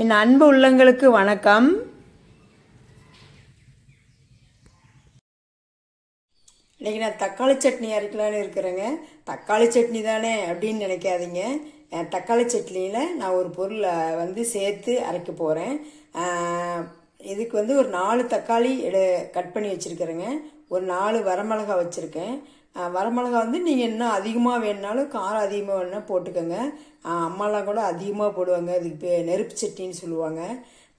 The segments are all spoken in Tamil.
என் அன்பு உள்ளங்களுக்கு வணக்கம். இன்றைக்கி நான் தக்காளி சட்னி அரைக்கலான்னு இருக்கிறேங்க. தக்காளி சட்னி தானே அப்படின்னு நினைக்காதீங்க. தக்காளி சட்னியில் நான் ஒரு பொருளை சேர்த்து அரைக்க போகிறேன். இதுக்கு ஒரு 4 தக்காளி கட் பண்ணி வச்சுருக்கிறேங்க. ஒரு 4 வரமிளகா வச்சுருக்கேன். வரமிளகா நீங்கள் இன்னும் அதிகமாக வேணுனாலும் காரம் அதிகமாக வேணுன்னா போட்டுக்கோங்க. அம்மாலாம் கூட அதிகமாக போடுவாங்க. இதுக்கு நெருப்பு சட்னின்னு சொல்லுவாங்க.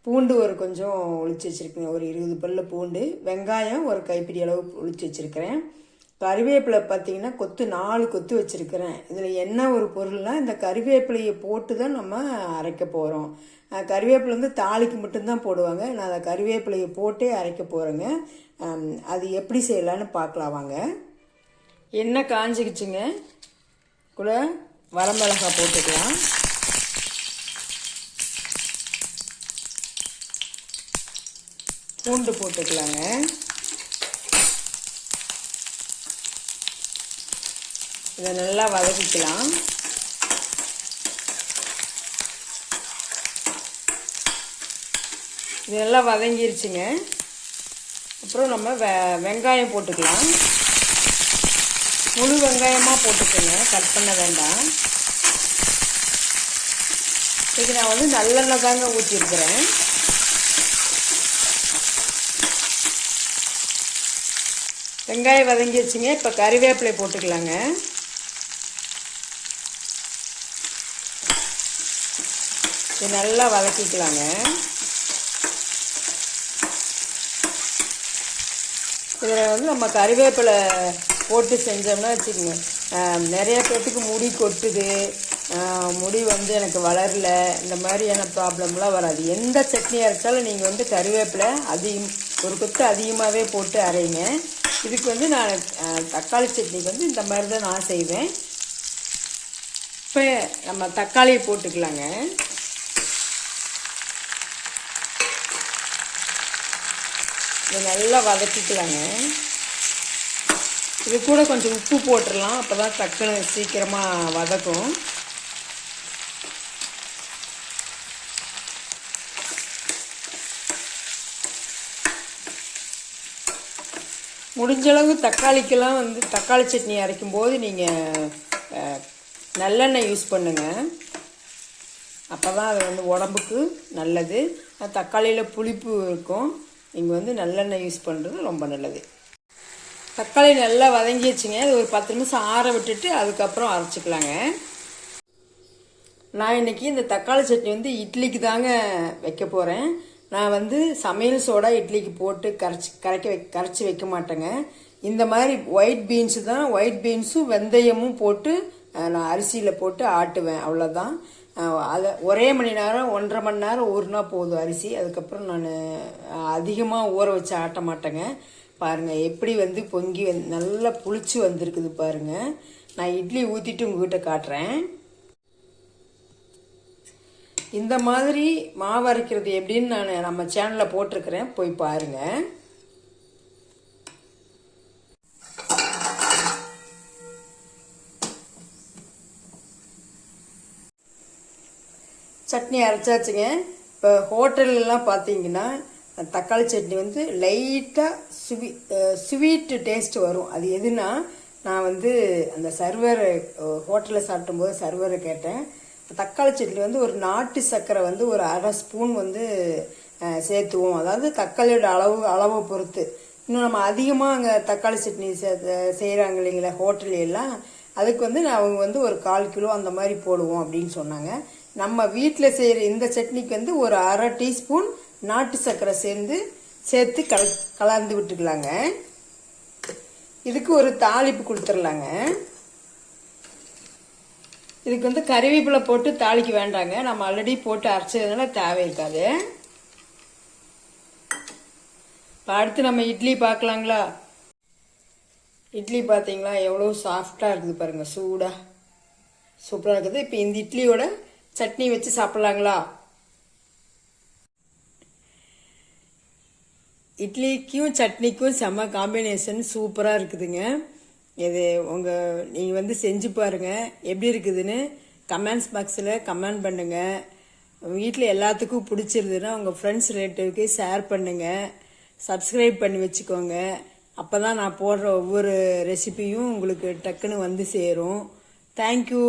பூண்டு கொஞ்சம் ஒளிச்சு வச்சுருக்கேங்க. ஒரு 20 பல்லு பூண்டு, வெங்காயம் ஒரு கைப்பிடி அளவு ஒளிச்சு வச்சுருக்கிறேன். கறிவேப்பிலை பார்த்தீங்கன்னா 4 கொத்து வச்சுருக்கிறேன். இதில் என்ன ஒரு பொருள்னால் இந்த கறிவேப்பிலையை போட்டு தான் நம்ம அரைக்க போகிறோம். கறிவேப்பிலை தாளிக்கு மட்டும்தான் போடுவாங்க. நான் அதை கறிவேப்பிலையை போட்டே அரைக்க போகிறேங்க. அது எப்படி செய்யலான்னு பார்க்கலாம் வாங்க. எண்ணெய் காஞ்சிக்கிச்சுங்க. கூட வரமிளகாய் போட்டுக்கலாம். பூண்டு போட்டுக்கலாங்க. இதை நல்லா வதக்கிக்கலாம். இது நல்லா வதங்கிருச்சுங்க. அப்புறம் நம்ம வெங்காயம் போட்டுக்கலாம். முழு வெங்காயமாக போட்டுக்கோங்க, கட் பண்ண வேண்டாம். இதுக்கு நான் நல்லெண்ணெய் தாங்க ஊற்றிருக்கிறேன். வெங்காயம் வதங்கிடுச்சுங்க. இப்போ கறிவேப்பிலை போட்டுக்கலாங்க. இது நல்லா வதக்கிக்கலாங்க. இதில் நம்ம கறிவேப்பிலை போட்டு செஞ்சோம்னா வச்சுக்கோங்க, நிறைய பேர்த்துக்கு முடி கொட்டுது, முடி எனக்கு வளரல, இந்த மாதிரியான ப்ராப்ளம்லாம் வராது. எந்த சட்னி அரைச்சாலும் நீங்கள் கறிவேப்பிலை ஒரு கொத்து அதிகமாகவே போட்டு அரைங்க. இதுக்கு நான் தக்காளி சட்னிக்கு இந்த மாதிரி தான் நான் செய்வேன். இப்போ நம்ம தக்காளியை போட்டுக்கலாங்க. இது நல்லா வதக்கிக்கலாங்க. இது கூட கொஞ்சம் உப்பு போட்டுடலாம், அப்போ தான் டக்குன்னு சீக்கிரமாக வதக்கும். முடிஞ்சளவு தக்காளிக்கெல்லாம் தக்காளி சட்னி அரைக்கும்போது நீங்கள் நல்லெண்ணெய் யூஸ் பண்ணுங்கள். அப்போ தான் அது உடம்புக்கு நல்லது. தக்காளியில் புளிப்பு இருக்கும். நீங்கள் நல்லெண்ணெய் யூஸ் பண்ணுறது ரொம்ப நல்லது. தக்காளி நல்லா வதங்கிடுச்சுங்க. அது ஒரு 10 நிமிஷம் ஆற விட்டுட்டு அதுக்கப்புறம் அரைச்சிக்கலாங்க. நான் இன்றைக்கி இந்த தக்காளி சட்னி இட்லிக்கு தாங்க வைக்க போகிறேன். நான் சமையல் சோடா இட்லிக்கு போட்டு கரைச்சி வைக்க மாட்டேங்க. இந்த மாதிரி ஒயிட் பீன்ஸு தான், ஒயிட் பீன்ஸும் வெந்தயமும் போட்டு நான் அரிசியில் போட்டு ஆட்டுவேன், அவ்வளோதான். அதை ஒரே மணி நேரம் 1.5 மணி நேரம் ஊறினா போதும் அரிசி. அதுக்கப்புறம் நான் அதிகமாக ஊற வச்சு ஆட்ட மாட்டேங்க. பாருங்கள் எப்படி பொங்கி நல்லா புளிச்சு வந்திருக்குது பாருங்கள். நான் இட்லி ஊற்றிட்டு உங்ககிட்ட காட்டுறேன். இந்த மாதிரி மாவு அரைக்கிறது எப்படின்னு நான் நம்ம சேனலில் போட்டிருக்கிறேன், போய் பாருங்கள். சட்னி அரைச்சாச்சுங்க. இப்போ ஹோட்டல்லாம் பார்த்தீங்கன்னா தக்காளி சட்னி லைட்டாக ஸ்வீட்டு டேஸ்ட் வரும். அது எதுனா நான் அந்த சர்வர் ஹோட்டலில் சாப்பிடும்போது சர்வரை கேட்டேன். தக்காளி சட்னி ஒரு நாட்டு சர்க்கரை ஒரு 1/2 ஸ்பூன் சேர்த்துவோம். அதாவது தக்காளியோட அளவை பொறுத்து. இன்னும் நம்ம அதிகமாக அங்கே தக்காளி சட்னி செய்கிறாங்க இல்லைங்களா ஹோட்டல்லாம், அதுக்கு அவங்க ஒரு 1/4 கிலோ அந்த மாதிரி போடுவோம் அப்படின்னு சொன்னாங்க. நம்ம வீட்டில் செய்கிற இந்த சட்னிக்கு ஒரு 1/2 டீஸ்பூன் நாட்டு சர்க்கரை சேர்த்து கலந்து விட்டுக்கலாங்க. இதுக்கு ஒரு தாளிப்பு கொடுத்துடலாங்க. இதுக்கு கறிவேப்பிலை போட்டு தாளிக்க வேண்டாங்க. நம்ம ஆல்ரெடி போட்டு அரைச்சதுனால தேவை இருக்காது. இப்போ அடுத்து நம்ம இட்லி பார்க்கலாங்களா? இட்லி பார்த்தீங்களா எவ்வளோ சாஃப்டாக இருக்குது பாருங்கள், சூடாக சூப்பராக இருக்குது. இப்போ இந்த இட்லியோட சட்னி வச்சு சாப்பிட்லாங்களா? இட்லிக்கும் சட்னிக்கும் செம்ம காம்பினேஷன், சூப்பராக இருக்குதுங்க. இது நீங்கள் செஞ்சு பாருங்கள், எப்படி இருக்குதுன்னு கமெண்ட்ஸ் பாக்ஸில் கமெண்ட் பண்ணுங்கள். வீட்டில் எல்லாத்துக்கும் பிடிச்சிருதுன்னா உங்கள் ஃப்ரெண்ட்ஸ் ரிலேட்டிவ்க்கு ஷேர் பண்ணுங்கள், சப்ஸ்கிரைப் பண்ணி வச்சுக்கோங்க. அப்போ தான் நான் போடுற ஒவ்வொரு ரெசிபியும் உங்களுக்கு டக்குன்னு வந்து சேரும். தேங்க்யூ.